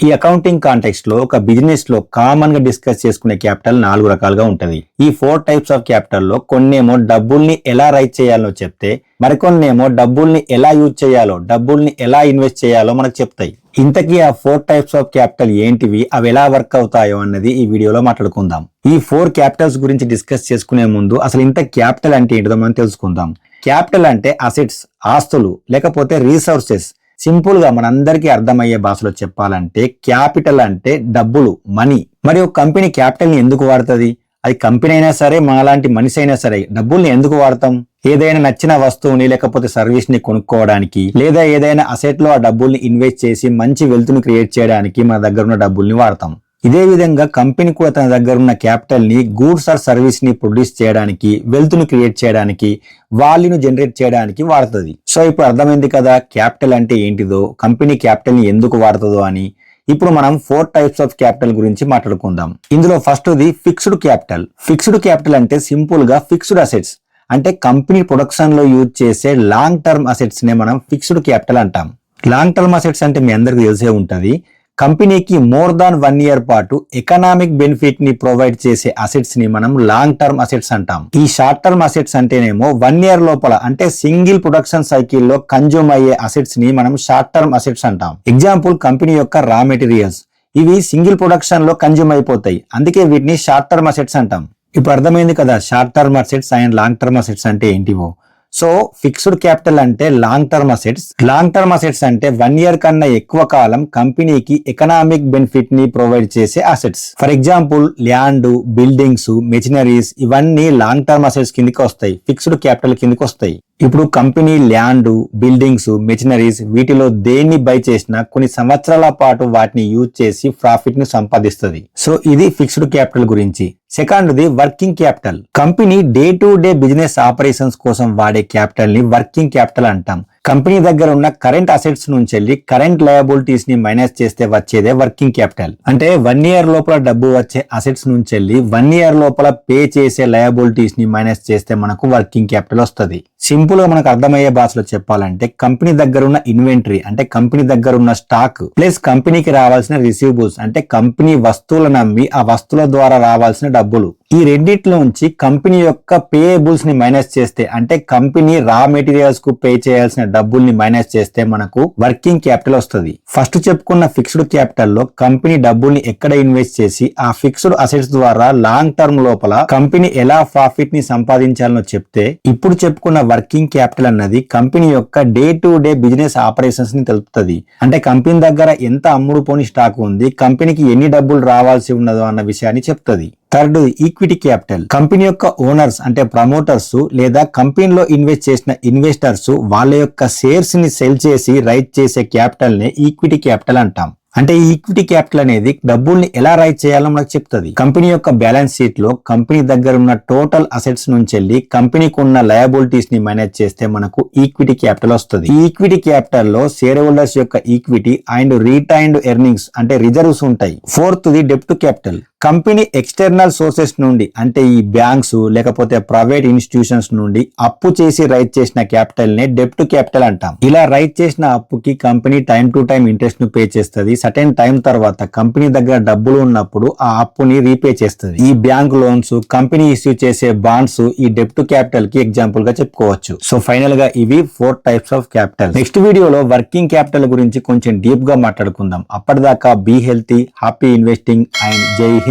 ఈ accounting context లో ఒక బిజినెస్ లో కామన్ గా డిస్కస్ చేసుకునే క్యాపిటల్ 4 రకాలుగా ఉంటది. ఈ 4 టైప్స్ ఆఫ్ క్యాపిటల్ లో కొన్నేమో డబ్బుల్ని ఎలా రైజ్ చేయాలో చెప్తే, మరికొన్నేమో డబ్బుల్ని ఎలా యూజ్ చేయాలో, డబ్బుల్ని ఎలా ఇన్వెస్ట్ చేయాలో మనకు చెప్తాయి. ఇంతకీ ఆ 4 టైప్స్ ఆఫ్ క్యాపిటల్ ఏంటివి, అవి ఎలా వర్క్ అవుతాయో అన్నది ఈ వీడియోలో మాట్లాడుకుందాం. ఈ 4 క్యాపిటల్స్ గురించి డిస్కస్ చేసుకునే ముందు అసలు ఇంత క్యాపిటల్ అంటే ఏంటిదో మనం తెలుసుకుందాం. క్యాపిటల్ అంటే అసెట్స్, ఆస్తులు, లేకపోతే రీసోర్సెస్. సింపుల్ గా మనందరికీ అర్థమయ్యే భాషలో చెప్పాలంటే క్యాపిటల్ అంటే డబ్బులు, మనీ. మరి ఒక కంపెనీ క్యాపిటల్ ని ఎందుకు వాడుతుంది? అది కంపెనీ అయినా సరే, మనలాంటి మనిషి అయినా సరే డబ్బుల్ని ఎందుకు వాడతాం? ఏదైనా నచ్చిన వస్తువుని లేకపోతే సర్వీస్ ని కొనుక్కోవడానికి, లేదా ఏదైనా అసెట్ లో ఆ డబ్బుల్ని ఇన్వెస్ట్ చేసి మంచి వెల్త్ ని క్రియేట్ చేయడానికి మన దగ్గర ఉన్న డబ్బుల్ని వాడతాం. ఇదే విధంగా కంపెనీ కూడా తన దగ్గర ఉన్న క్యాపిటల్ ని గూడ్స్ ఆర్ సర్వీస్ ని ప్రొడ్యూస్ చేయడానికి, వెల్త్ ను క్రియేట్ చేయడానికి, వాల్యూను జనరేట్ చేయడానికి వాడుతుంది. సో ఇప్పుడు అర్థమైంది కదా క్యాపిటల్ అంటే ఏంటిదో, కంపెనీ క్యాపిటల్ ని ఎందుకు వాడుతుందో అని. ఇప్పుడు మనం 4 టైప్స్ ఆఫ్ క్యాపిటల్ గురించి మాట్లాడుకుందాం. ఇందులో first the fixed capital. Fixed capital అంటే సింపుల్ గా ఫిక్స్డ్ అసెట్స్, అంటే కంపెనీ ప్రొడక్షన్ లో యూజ్ చేసే లాంగ్ టర్మ్ అసెట్స్ నే మనం ఫిక్స్డ్ క్యాపిటల్ అంటాం. లాంగ్ టర్మ్ అసెట్స్ అంటే మీ అందరికీ తెలిసే ఉంటది. కంపెనీకి మోర్ దాన్ 1 ఇయర్ పాటు ఎకనామిక్ బెనిఫిట్ ని ప్రొవైడ్ చేసే అసెట్స్ ని మనం లాంగ్ టర్మ్ అసెట్స్ అంటాం. ఈ షార్ట్ టర్మ్ అసెట్స్ అంటేనేమో 1 ఇయర్ లోపల, అంటే సింగిల్ ప్రొడక్షన్ సైకిల్ లో కన్జ్యూమ్ అయ్యే అసెట్స్ ని మనం షార్ట్ టర్మ్ అసెట్స్ అంటాం. ఎగ్జాంపుల్ కంపెనీ యొక్క రా మెటీరియల్స్, ఇవి సింగిల్ ప్రొడక్షన్ లో కన్జ్యూమ్ అయిపోతాయి, అందుకే వీటిని షార్ట్ టర్మ్ అసెట్స్ అంటాం. ఇప్పుడు అర్థమైంది కదా short term assets and long term assets అంటే ఏంటివో. సో ఫిక్స్డ్ క్యాపిటల్ అంటే long term assets. Long term assets అంటే 1 ఇయర్ కన్నా ఎక్కువ కాలం కంపెనీకి ఎకనామిక్ బెనిఫిట్ ని ప్రొవైడ్ చేసే assets. For example land, buildings, machineries, ఇవన్నీ లాంగ్ టర్మ్ అసెట్స్ కిందకి వస్తాయి, ఫిక్స్డ్ క్యాపిటల్ కిందకి వస్తాయి. ఇప్పుడు కంపెనీ ల్యాండ్, బిల్డింగ్స్, మెషినరీస్ వీటిలో దేన్ని బై చేసినా కొన్ని సంవత్సరాల పాటు వాటిని యూజ్ చేసి ప్రాఫిట్ ని సంపాదిస్తుంది. సో ఇది ఫిక్స్డ్ క్యాపిటల్ గురించి. Second the working capital. Company day to day business operations కోసం వాడే క్యాపిటల్ ని వర్కింగ్ క్యాపిటల్ అంటాం. కంపెనీ దగ్గర ఉన్న కరెంట్ అసెట్స్ నుంచి వెళ్ళి కరెంట్ లయబిలిటీస్ ని మైనస్ చేస్తే వచ్చేదే వర్కింగ్ క్యాపిటల్. అంటే 1 ఇయర్ లోపల డబ్బు వచ్చే అసెట్స్ నుంచి వెళ్ళి 1 ఇయర్ లోపల పే చేసే లయబిలిటీస్ ని మైనస్ చేస్తే మనకు వర్కింగ్ క్యాపిటల్ వస్తుంది. సింపుల్ గా మనకు అర్థమయ్యే భాషలో చెప్పాలంటే కంపెనీ దగ్గర ఉన్న ఇన్వెంటరీ, అంటే కంపెనీ దగ్గర ఉన్న స్టాక్, ప్లస్ కంపెనీకి రావాల్సిన రిసీవబుల్స్, అంటే కంపెనీ వస్తువులను అమ్మి ఆ వస్తువుల ద్వారా రావాల్సిన డబ్బులు. ఈ రెండిట్లోంచి కంపెనీ యొక్క పేయబుల్స్ ని మైనస్ చేస్తే, అంటే కంపెనీ రా మెటీరియల్స్ కు పే చేయాల్సిన డబ్బుల్ని మైనస్ చేస్తే మనకు వర్కింగ్ క్యాపిటల్ వస్తుంది. ఫస్ట్ చెప్పుకున్న ఫిక్స్డ్ క్యాపిటల్ లో కంపెనీ డబ్బుల్ని ఎక్కడ ఇన్వెస్ట్ చేసి ఆ ఫిక్స్డ్ అసెట్స్ ద్వారా లాంగ్ టర్మ్ లోపల కంపెనీ ఎలా ప్రాఫిట్ ని సంపాదించాలనో చెప్తే, ఇప్పుడు చెప్పుకున్న వర్కింగ్ క్యాపిటల్ అన్నది కంపెనీ యొక్క day to day business operations ని తెలుపుతుంది. అంటే కంపెనీ దగ్గర ఎంత అమ్ముడు పోని స్టాక్ ఉంది, కంపెనీకి ఎన్ని డబ్బులు రావాల్సి ఉన్నదో అన్న విషయాన్ని చెప్తుంది. Third equity capital. కంపెనీ యొక్క ఓనర్స్ అంటే ప్రమోటర్స్ లేదా కంపెనీలో ఇన్వెస్ట్ చేసిన ఇన్వెస్టర్స్ వాళ్ళ యొక్క షేర్స్ ని సెల్ చేసి రైజ్ చేసే క్యాపిటల్ నే ఈక్విటీ క్యాపిటల్ అంటాం. అంటే ఈ ఈక్విటీ క్యాపిటల్ అనేది డబ్బుల్ని ఎలా రైజ్ చేయాలో మనకు చెప్తుంది. కంపెనీ యొక్క బ్యాలెన్స్ షీట్ లో కంపెనీ దగ్గర ఉన్న టోటల్ అసెట్స్ నుంచి వెళ్ళి కంపెనీకి ఉన్న లయబిలిటీస్ ని మేనేజ్ చేస్తే మనకు ఈక్విటీ క్యాపిటల్ వస్తుంది. ఈ ఈక్విటీ క్యాపిటల్ లో షేర్ హోల్డర్స్ యొక్క ఈక్విటీ అండ్ రిటైన్డ్ ఎర్నింగ్స్ అంటే రిజర్వ్స్ ఉంటాయి. ఫోర్త్ ది డెబ్ట్ క్యాపిటల్. కంపెనీ ఎక్స్టర్నల్ సోర్సెస్ నుండి, అంటే ఈ బ్యాంక్స్ లేకపోతే ప్రైవేట్ ఇన్స్టిట్యూషన్స్ నుండి అప్పు చేసి రైజ్ చేసిన క్యాపిటల్ నే డెబ్ట్ క్యాపిటల్ అంటాం. ఇలా రైజ్ చేసిన అప్పుకి company time to time interest ను పే చేస్తుంది. సర్టెన్ టైం తర్వాత కంపెనీ దగ్గర డబ్బులు ఉన్నప్పుడు ఆ అప్పుని రీపే చేస్తుంది. ఈ బ్యాంక్ లోన్స్, కంపెనీ ఇష్యూ చేసే బాండ్స్ ఈ డెబ్ట్ క్యాపిటల్ కి ఎగ్జాంపుల్ గా చెప్పుకోవచ్చు. సో ఫైనల్ గా ఇవి 4 టైప్స్ ఆఫ్ క్యాపిటల్. నెక్స్ట్ వీడియోలో వర్కింగ్ క్యాపిటల్ గురించి కొంచెం డీప్ గా మాట్లాడుకుందాం. అప్పటిదాకా be healthy, happy investing and జై హింద్.